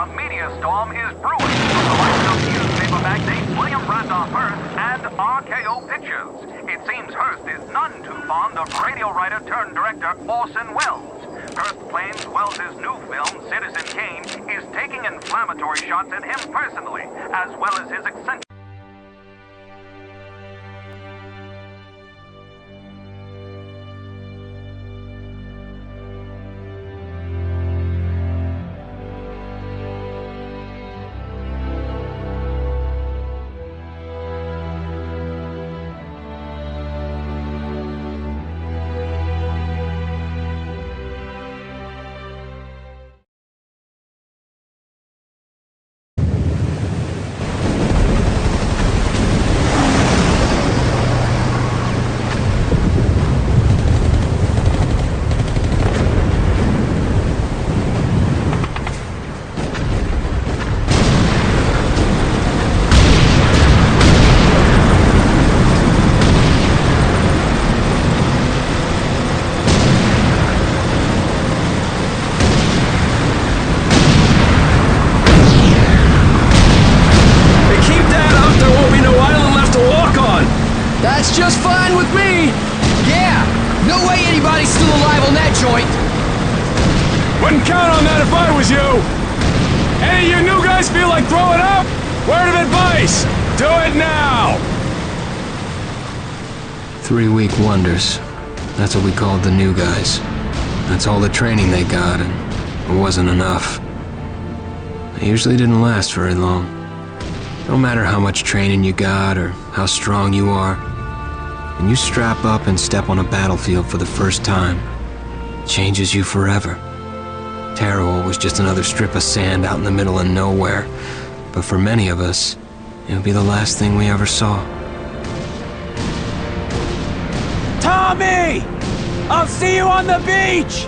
A media storm is brewing from the likes of newspaper magnate William Randolph Hearst and RKO Pictures. It seems Hearst is none too fond of radio writer turned director Orson Welles. Hearst claims Welles' new film, Citizen Kane, is taking inflammatory shots at him personally, as well as his eccentric... That's just fine with me! Yeah! No way anybody's still alive on that joint! Wouldn't count on that if I was you! Any of you new guys feel like throwing up? Word of advice! Do it now! 3-week wonders. That's what we called the new guys. That's all the training they got, and it wasn't enough. They usually didn't last very long. No matter how much training you got or how strong you are, when you strap up and step on a battlefield for the first time, it changes you forever. Terror was just another strip of sand out in the middle of nowhere, but for many of us, it would be the last thing we ever saw. Tommy! I'll see you on the beach!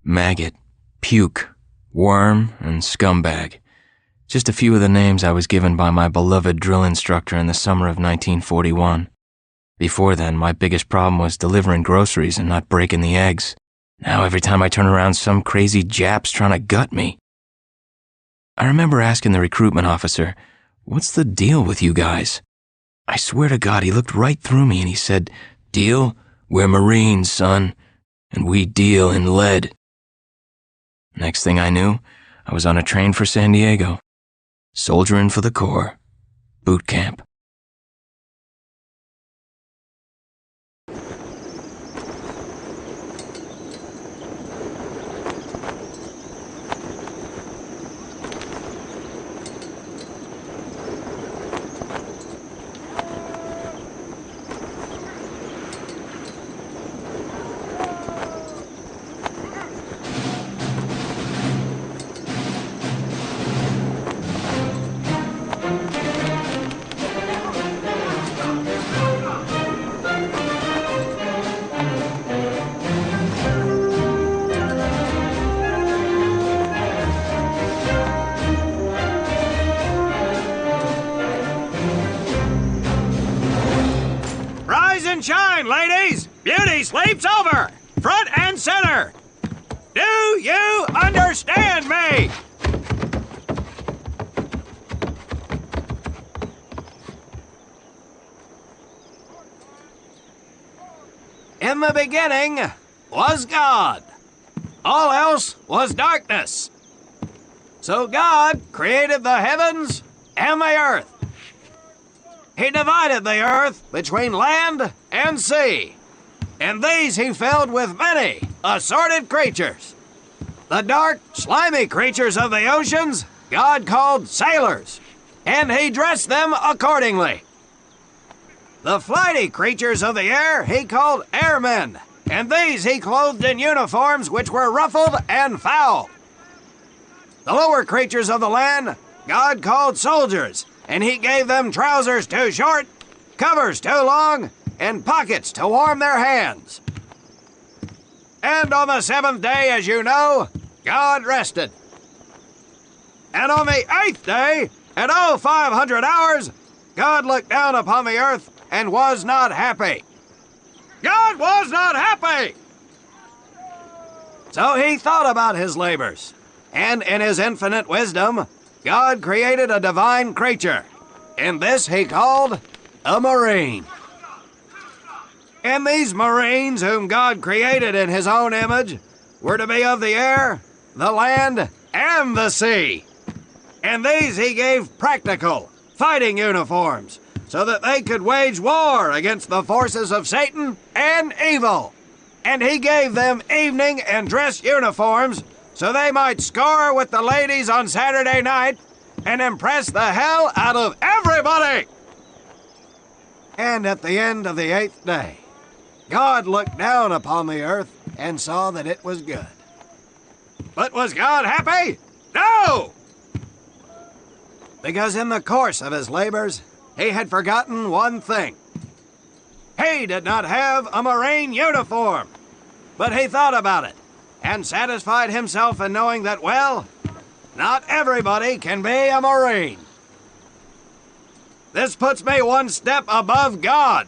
Maggot, puke, worm, and scumbag. Just a few of the names I was given by my beloved drill instructor in the summer of 1941. Before then, my biggest problem was delivering groceries and not breaking the eggs. Now every time I turn around, some crazy Jap's trying to gut me. I remember asking the recruitment officer, "What's the deal with you guys?" I swear to God, he looked right through me and he said, "Deal? We're Marines, son, and we deal in lead." Next thing I knew, I was on a train for San Diego, soldiering for the Corps, boot camp. Shine, ladies! Beauty sleeps over! Front and center! Do you understand me? In the beginning was God. All else was darkness. So God created the heavens and the earth. He divided the earth between land and sea, and these he filled with many assorted creatures. The dark, slimy creatures of the oceans God called sailors, and he dressed them accordingly. The flighty creatures of the air he called airmen, and these he clothed in uniforms which were ruffled and foul. The lower creatures of the land God called soldiers, and he gave them trousers too short, covers too long, and pockets to warm their hands. And on the seventh day, as you know, God rested. And on the eighth day, at 0500 hours, God looked down upon the earth and was not happy. God was not happy! So he thought about his labors, and in his infinite wisdom, God created a divine creature, and this he called a Marine. And these Marines, whom God created in his own image, were to be of the air, the land, and the sea. And these he gave practical, fighting uniforms, so that they could wage war against the forces of Satan and evil. And he gave them evening and dress uniforms, so they might score with the ladies on Saturday night and impress the hell out of everybody. And at the end of the eighth day, God looked down upon the earth and saw that it was good. But was God happy? No! Because in the course of his labors, he had forgotten one thing. He did not have a Marine uniform, but he thought about it and satisfied himself in knowing that, well, not everybody can be a Marine. This puts me one step above God,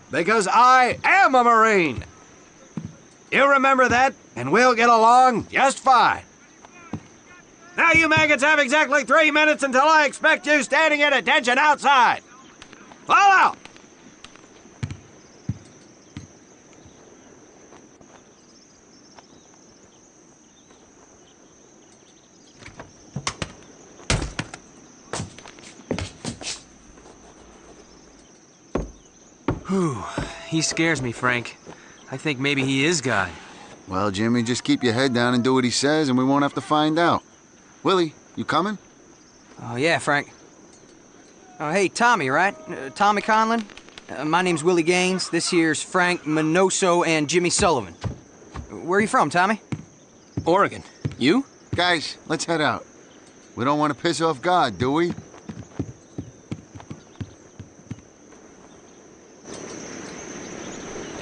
because I am a Marine. You remember that, and we'll get along just fine. Now you maggots have exactly 3 minutes until I expect you standing at attention outside. Fall out! Whew. He scares me, Frank. I think maybe he is God. Well, Jimmy, just keep your head down and do what he says, and we won't have to find out. Willie, you coming? Oh, yeah, Frank. Oh, hey, Tommy, right? Tommy Conlon? My name's Willie Gaines. This here's Frank Minoso and Jimmy Sullivan. Where are you from, Tommy? Oregon. You? Guys, let's head out. We don't want to piss off God, do we?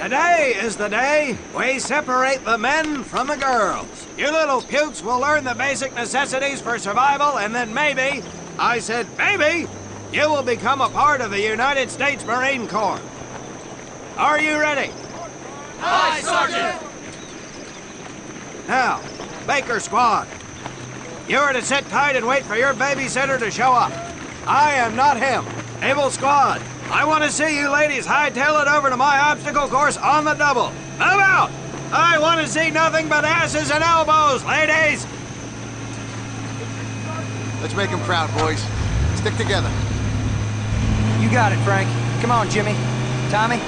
Today is the day we separate the men from the girls. You little pukes will learn the basic necessities for survival, and then maybe I said, baby, you will become a part of the United States Marine Corps. Are you ready? Aye, Sergeant! Now, Baker Squad, you are to sit tight and wait for your babysitter to show up. I am not him. Able Squad, I want to see you ladies hightail it over to my obstacle course on the double. Move out! I want to see nothing but asses and elbows, ladies! Let's make him proud, boys. Stick together. You got it, Frank. Come on, Jimmy. Tommy?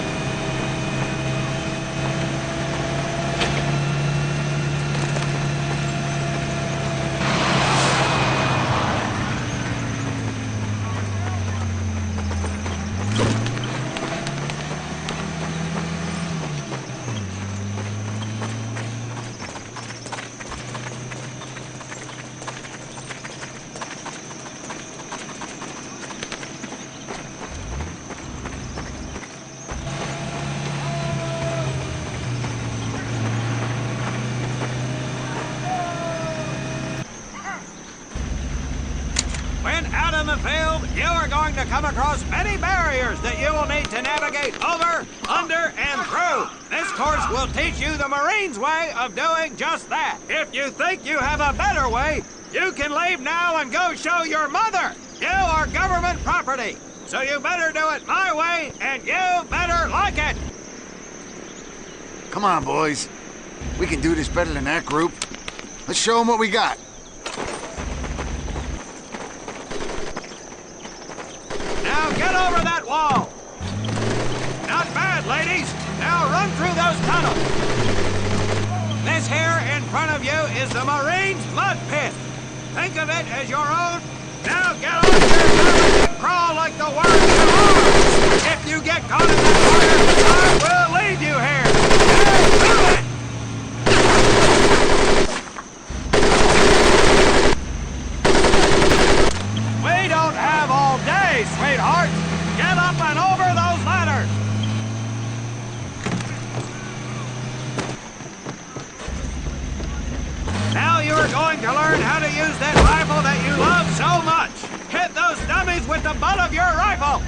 When out in the field, you are going to come across many barriers that you will need to navigate over, under, and through. This course will teach you the Marines' way of doing just that. If you think you have a better way, you can leave now and go show your mother. You are government property, so you better do it my way, and you better like it. Come on, boys. We can do this better than that group. Let's show them what we got. Now get over that wall. Not bad, ladies. Now run through those tunnels. This here in front of you is the Marines' mud pit. Think of it as your own. Now get on your knees and crawl like the worms you are. If you get caught in that fire, I will leave you here. Now do it. We don't have all day, sweetheart. Get up and over those ladders. Now you are going to learn how to use that rifle that you love so much. Hit those dummies with the butt of your rifle.